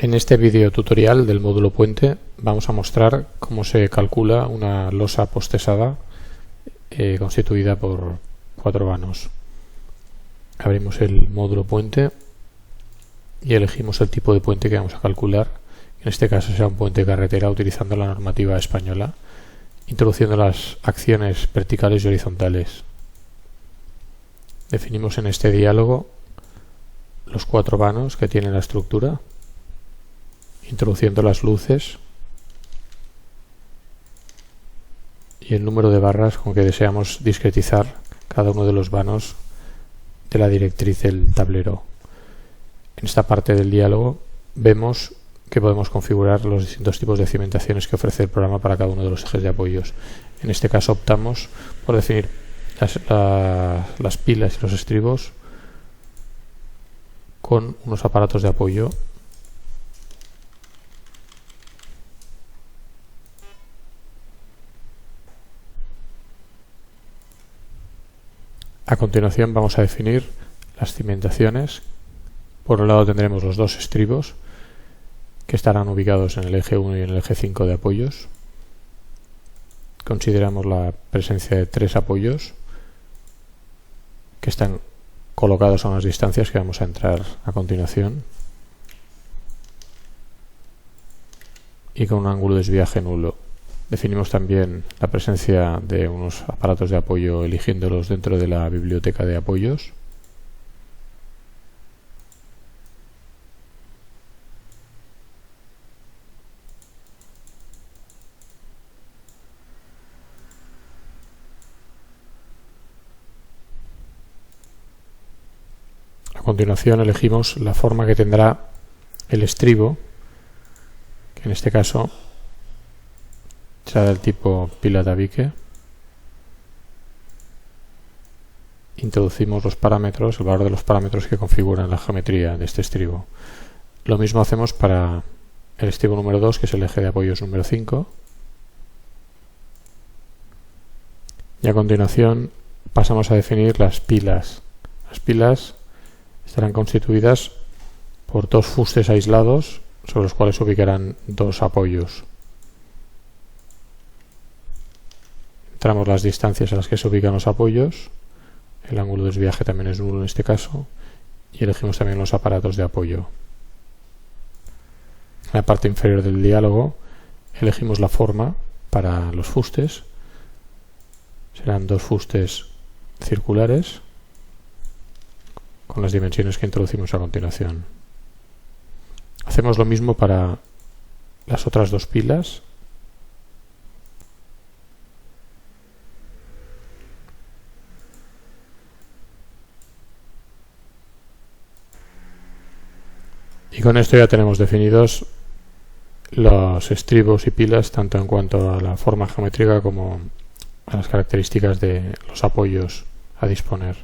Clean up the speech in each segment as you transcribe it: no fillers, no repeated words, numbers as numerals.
En este video tutorial del módulo puente vamos a mostrar cómo se calcula una losa postesada constituida por 4 vanos. Abrimos el módulo puente y elegimos el tipo de puente que vamos a calcular. En este caso será un puente de carretera utilizando la normativa española, introduciendo las acciones verticales y horizontales. Definimos en este diálogo los 4 vanos que tiene la estructura, introduciendo las luces y el número de barras con que deseamos discretizar cada uno de los vanos de la directriz del tablero. En esta parte del diálogo vemos que podemos configurar los distintos tipos de cimentaciones que ofrece el programa para cada uno de los ejes de apoyos. En este caso optamos por definir las pilas y los estribos con unos aparatos de apoyo A continuación vamos a definir las cimentaciones. Por un lado tendremos los 2 estribos que estarán ubicados en el eje 1 y en el eje 5 de apoyos. Consideramos la presencia de 3 apoyos que están colocados a unas distancias que vamos a entrar a continuación y con un ángulo de desviaje nulo. Definimos también la presencia de unos aparatos de apoyo eligiéndolos dentro de la biblioteca de apoyos. A continuación elegimos la forma que tendrá el estribo, que en este caso será del tipo pila tabique. Introducimos los parámetros, el valor de los parámetros que configuran la geometría de este estribo. Lo mismo hacemos para el estribo número 2, que es el eje de apoyos número 5. Y a continuación pasamos a definir las pilas. Las pilas estarán constituidas por 2 fustes aislados sobre los cuales se ubicarán 2 apoyos. Entramos las distancias a las que se ubican los apoyos, el ángulo de desviaje también es nulo en este caso, y elegimos también los aparatos de apoyo. En la parte inferior del diálogo elegimos la forma para los fustes. Serán 2 fustes circulares con las dimensiones que introducimos a continuación. Hacemos lo mismo para las otras 2 pilas. Y con esto ya tenemos definidos los estribos y pilas tanto en cuanto a la forma geométrica como a las características de los apoyos a disponer.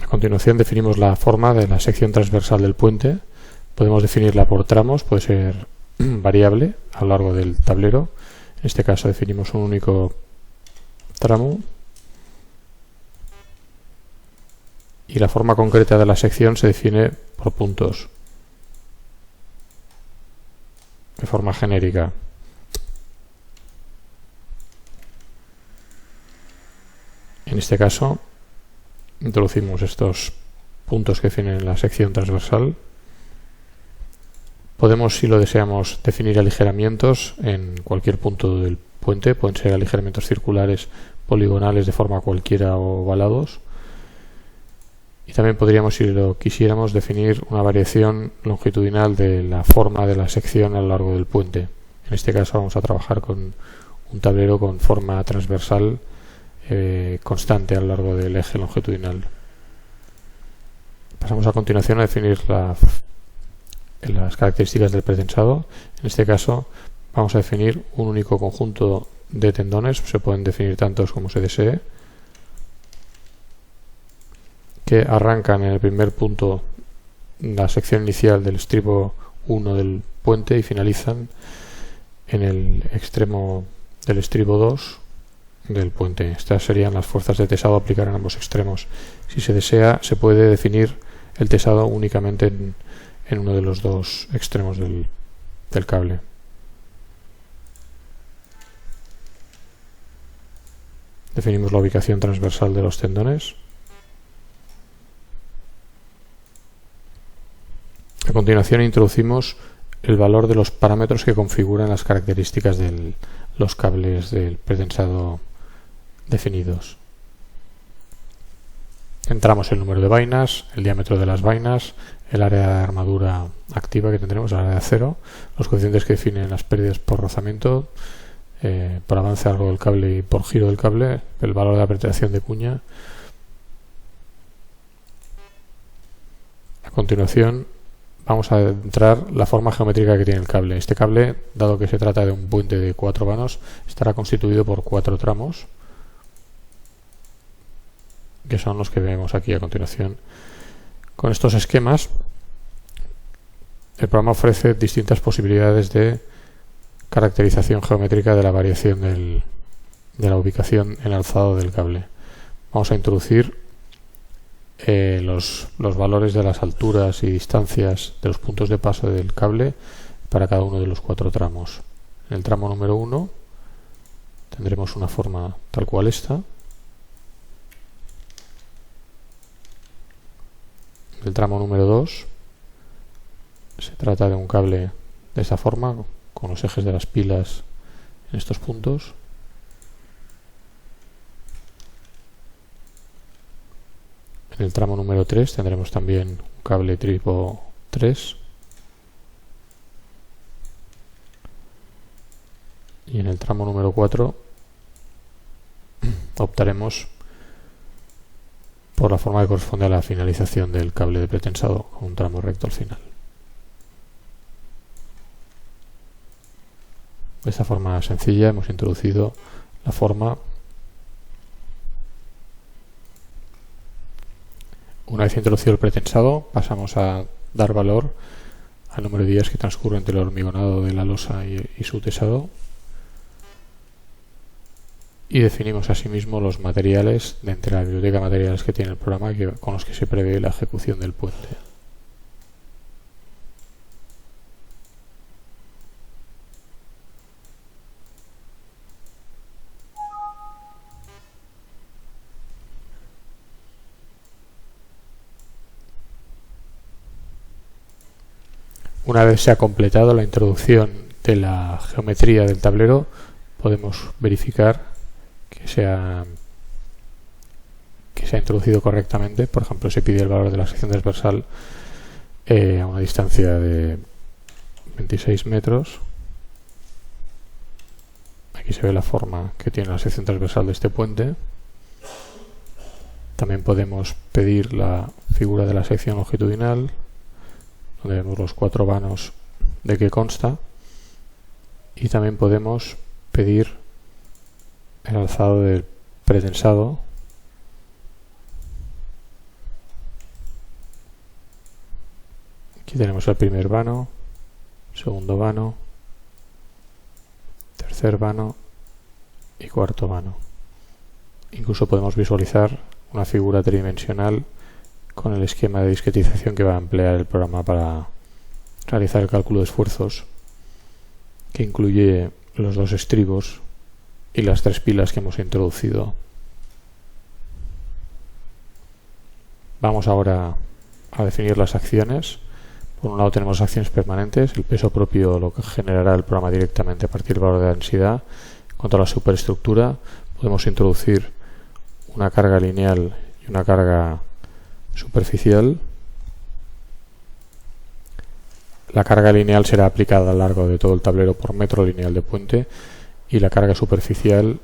A continuación definimos la forma de la sección transversal del puente. Podemos definirla por tramos, puede ser variable a lo largo del tablero. En este caso definimos un único tramo. Y la forma concreta de la sección se define por puntos, de forma genérica. En este caso introducimos estos puntos que definen la sección transversal. Podemos, si lo deseamos, definir aligeramientos en cualquier punto del puente. Pueden ser aligeramientos circulares, poligonales de forma cualquiera o ovalados. Y también podríamos, si lo quisiéramos, definir una variación longitudinal de la forma de la sección a lo largo del puente. En este caso vamos a trabajar con un tablero con forma transversal constante a lo largo del eje longitudinal. Pasamos a continuación a definir las características del pretensado. En este caso vamos a definir un único conjunto de tendones, se pueden definir tantos como se desee, que arrancan en el primer punto la sección inicial del estribo 1 del puente y finalizan en el extremo del estribo 2 del puente. Estas serían las fuerzas de tesado a aplicar en ambos extremos. Si se desea, se puede definir el tesado únicamente en uno de los dos extremos del cable. Definimos la ubicación transversal de los tendones. A continuación introducimos el valor de los parámetros que configuran las características de los cables del pretensado definidos. Entramos el número de vainas, el diámetro de las vainas, el área de armadura activa que tendremos, el área de acero, los coeficientes que definen las pérdidas por rozamiento, por avance a lo largo del cable y por giro del cable, el valor de la penetración de cuña. A continuación vamos a entrar la forma geométrica que tiene el cable. Este cable, dado que se trata de un puente de 4 vanos, estará constituido por 4 tramos, que son los que vemos aquí a continuación. Con estos esquemas, el programa ofrece distintas posibilidades de caracterización geométrica de la variación de la ubicación en el alzado del cable. Vamos a introducir los valores de las alturas y distancias de los puntos de paso del cable para cada uno de los 4 tramos. En el tramo número 1 tendremos una forma tal cual esta. En el tramo número 2 se trata de un cable de esta forma, con los ejes de las pilas en estos puntos. En el tramo número 3 tendremos también un cable tipo 3. Y en el tramo número 4 optaremos por la forma que corresponde a la finalización del cable de pretensado, con un tramo recto al final. De esta forma sencilla hemos introducido la forma. Una vez introducido el pretensado, pasamos a dar valor al número de días que transcurre entre el hormigonado de la losa y su tesado, y definimos asimismo los materiales de entre la biblioteca de materiales que tiene el programa con los que se prevé la ejecución del puente. Una vez se ha completado la introducción de la geometría del tablero, podemos verificar que se ha introducido correctamente. Por ejemplo, se pide el valor de la sección transversal a una distancia de 26 metros. Aquí se ve la forma que tiene la sección transversal de este puente. También podemos pedir la figura de la sección longitudinal, donde vemos los 4 vanos de que consta, y también podemos pedir el alzado del pretensado, aquí tenemos el primer vano, segundo vano, tercer vano y cuarto vano. Incluso podemos visualizar una figura tridimensional con el esquema de discretización que va a emplear el programa para realizar el cálculo de esfuerzos, que incluye los 2 estribos y las 3 pilas que hemos introducido. Vamos ahora a definir las acciones. Por un lado tenemos acciones permanentes, el peso propio lo que generará el programa directamente a partir del valor de la densidad. En cuanto a la superestructura, podemos introducir una carga lineal y una carga superficial. La carga lineal será aplicada a lo largo de todo el tablero por metro lineal de puente, y la carga superficial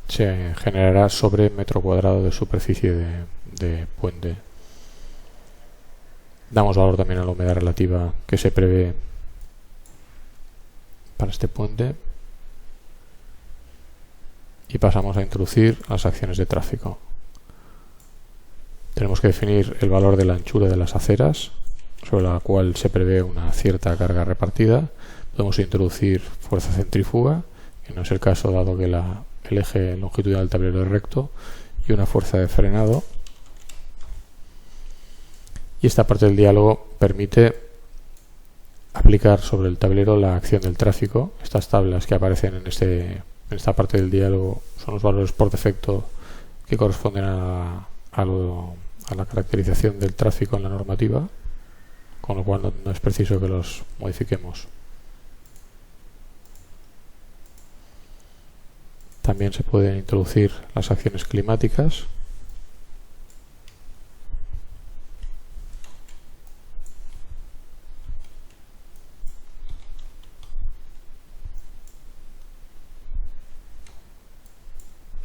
se generará sobre metro cuadrado de superficie de puente. Damos valor también a la humedad relativa que se prevé para este puente, y pasamos a introducir las acciones de tráfico. Tenemos que definir el valor de la anchura de las aceras, sobre la cual se prevé una cierta carga repartida. Podemos introducir fuerza centrífuga, que no es el caso dado que el eje longitudinal del tablero es recto, y una fuerza de frenado. y esta parte del diálogo permite aplicar sobre el tablero la acción del tráfico. Estas tablas que aparecen en esta parte del diálogo son los valores por defecto que corresponden a la caracterización del tráfico en la normativa, con lo cual no es preciso que los modifiquemos. También se pueden introducir las acciones climáticas.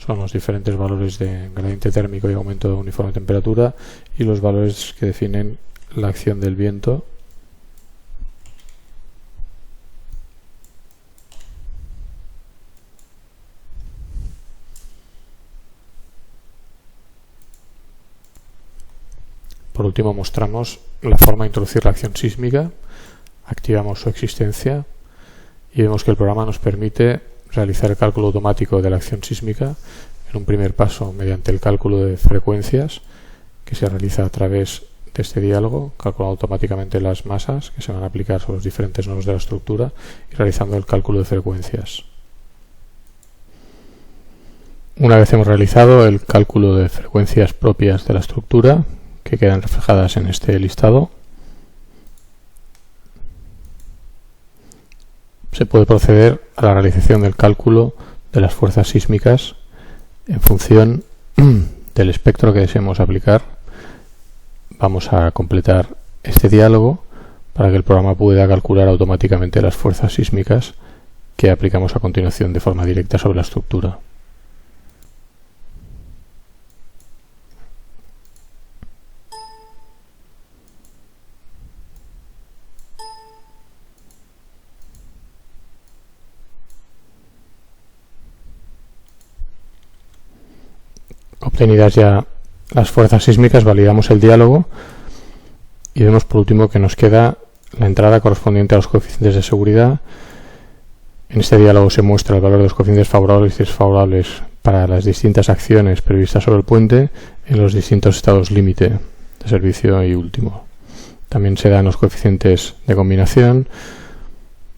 Son los diferentes valores de gradiente térmico y aumento de uniforme de temperatura y los valores que definen la acción del viento. Por último, mostramos la forma de introducir la acción sísmica. Activamos su existencia y vemos que el programa nos permite realizar el cálculo automático de la acción sísmica en un primer paso mediante el cálculo de frecuencias que se realiza a través de este diálogo, calculando automáticamente las masas que se van a aplicar sobre los diferentes nodos de la estructura y realizando el cálculo de frecuencias. Una vez hemos realizado el cálculo de frecuencias propias de la estructura, que quedan reflejadas en este listado, se puede proceder a la realización del cálculo de las fuerzas sísmicas en función del espectro que deseemos aplicar. Vamos a completar este diálogo para que el programa pueda calcular automáticamente las fuerzas sísmicas que aplicamos a continuación de forma directa sobre la estructura. Obtenidas ya las fuerzas sísmicas, validamos el diálogo y vemos por último que nos queda la entrada correspondiente a los coeficientes de seguridad. En este diálogo se muestra el valor de los coeficientes favorables y desfavorables para las distintas acciones previstas sobre el puente en los distintos estados límite de servicio y último. También se dan los coeficientes de combinación,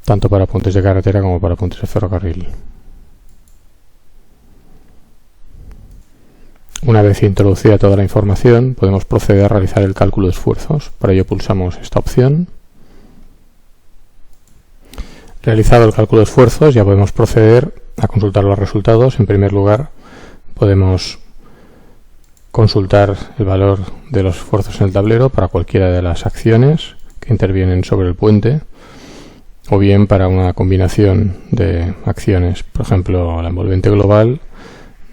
tanto para puentes de carretera como para puentes de ferrocarril. Una vez introducida toda la información, podemos proceder a realizar el cálculo de esfuerzos. Para ello pulsamos esta opción. Realizado el cálculo de esfuerzos, ya podemos proceder a consultar los resultados. En primer lugar, podemos consultar el valor de los esfuerzos en el tablero para cualquiera de las acciones que intervienen sobre el puente, o bien para una combinación de acciones, por ejemplo, la envolvente global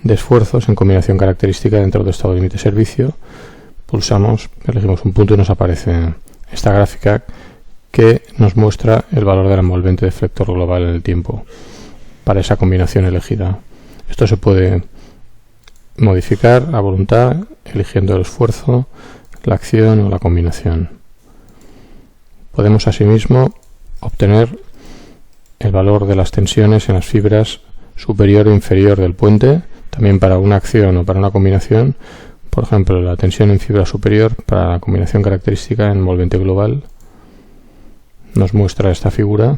de esfuerzos en combinación característica dentro del estado límite de servicio. Pulsamos, elegimos un punto y nos aparece esta gráfica que nos muestra el valor de la envolvente deflector global en el tiempo para esa combinación elegida. Esto se puede modificar a voluntad eligiendo el esfuerzo, la acción o la combinación. Podemos asimismo obtener el valor de las tensiones en las fibras superior e inferior del puente, también para una acción o para una combinación. Por ejemplo, la tensión en fibra superior para la combinación característica en envolvente global nos muestra esta figura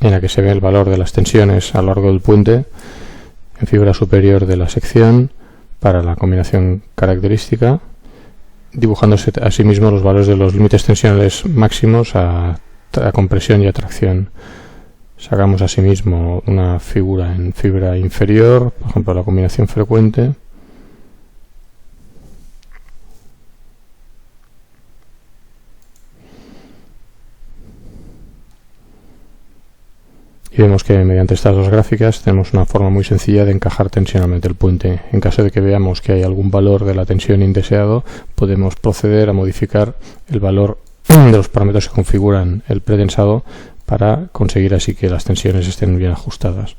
en la que se ve el valor de las tensiones a lo largo del puente en fibra superior de la sección para la combinación característica, dibujándose asimismo los valores de los límites tensionales máximos a compresión y a tracción. Sacamos asimismo una figura en fibra inferior, por ejemplo la combinación frecuente, y vemos que mediante estas dos gráficas tenemos una forma muy sencilla de encajar tensionalmente el puente. En caso de que veamos que hay algún valor de la tensión indeseado, podemos proceder a modificar el valor de los parámetros que configuran el pretensado para conseguir así que las tensiones estén bien ajustadas.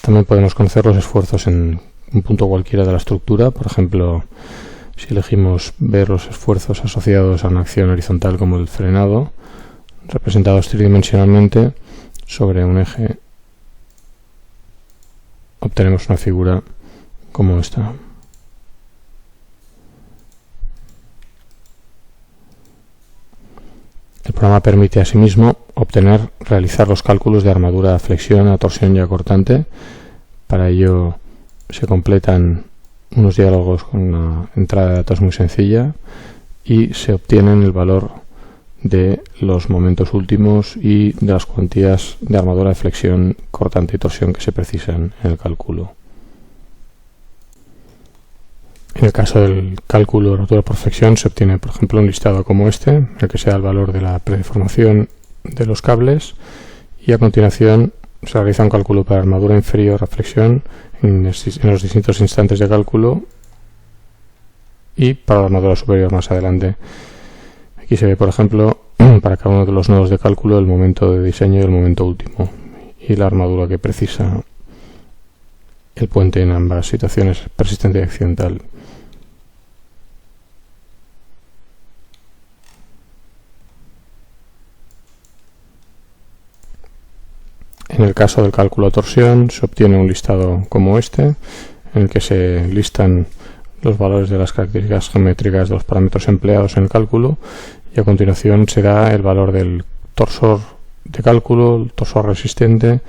También podemos conocer los esfuerzos en un punto cualquiera de la estructura. Por ejemplo, si elegimos ver los esfuerzos asociados a una acción horizontal como el frenado, representados tridimensionalmente sobre un eje obtenemos una figura como esta. El programa permite asimismo realizar los cálculos de armadura a flexión, a torsión y a cortante. Para ello se completan unos diálogos con una entrada de datos muy sencilla y se obtienen el valor de los momentos últimos y de las cuantías de armadura de flexión, cortante y torsión que se precisan en el cálculo. En el caso del cálculo de rotura por flexión se obtiene, por ejemplo, un listado como este, en el que se da el valor de la predeformación de los cables, y a continuación se realiza un cálculo para armadura inferior a flexión en los distintos instantes de cálculo y para la armadura superior más adelante. Aquí se ve, por ejemplo, para cada uno de los nodos de cálculo el momento de diseño y el momento último y la armadura que precisa el puente en ambas situaciones, persistente y accidental. En el caso del cálculo de torsión se obtiene un listado como este, en el que se listan los valores de las características geométricas de los parámetros empleados en el cálculo, y a continuación se da el valor del torsor de cálculo, el torsor resistente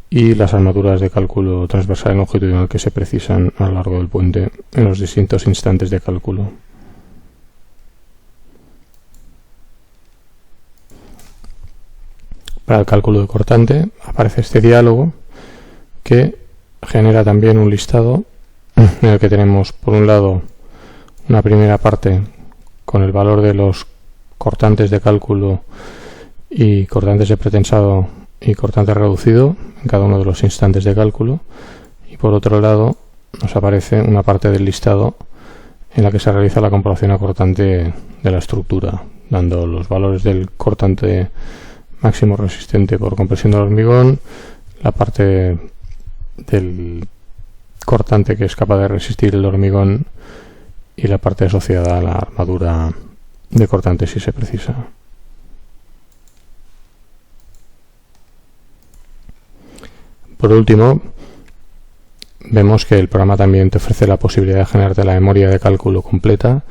y las armaduras de cálculo transversal y longitudinal que se precisan a lo largo del puente en los distintos instantes de cálculo. Para el cálculo de cortante aparece este diálogo que genera también un listado en el que tenemos, por un lado, una primera parte con el valor de los cortantes de cálculo y cortantes de pretensado y cortante reducido en cada uno de los instantes de cálculo, y por otro lado nos aparece una parte del listado en la que se realiza la comparación a cortante de la estructura, dando los valores del cortante máximo resistente por compresión del hormigón, la parte del cortante que es capaz de resistir el hormigón y la parte asociada a la armadura de cortante si se precisa. Por último, vemos que el programa también te ofrece la posibilidad de generarte la memoria de cálculo completa,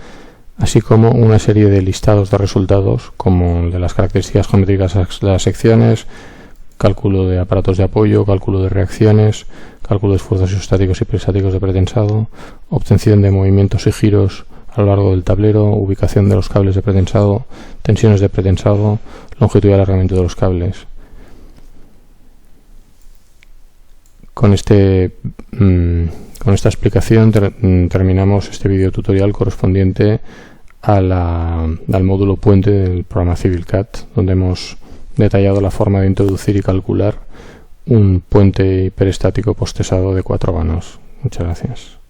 así como una serie de listados de resultados como el de las características geométricas de las secciones, cálculo de aparatos de apoyo, cálculo de reacciones, cálculo de esfuerzos isostáticos y peristáticos de pretensado, obtención de movimientos y giros a lo largo del tablero, ubicación de los cables de pretensado, tensiones de pretensado, longitud y alargamiento de los cables. Con esta explicación terminamos este video tutorial correspondiente al módulo puente del programa CivilCAD, donde hemos detallado la forma de introducir y calcular un puente hiperestático postesado de 4 vanos. Muchas gracias.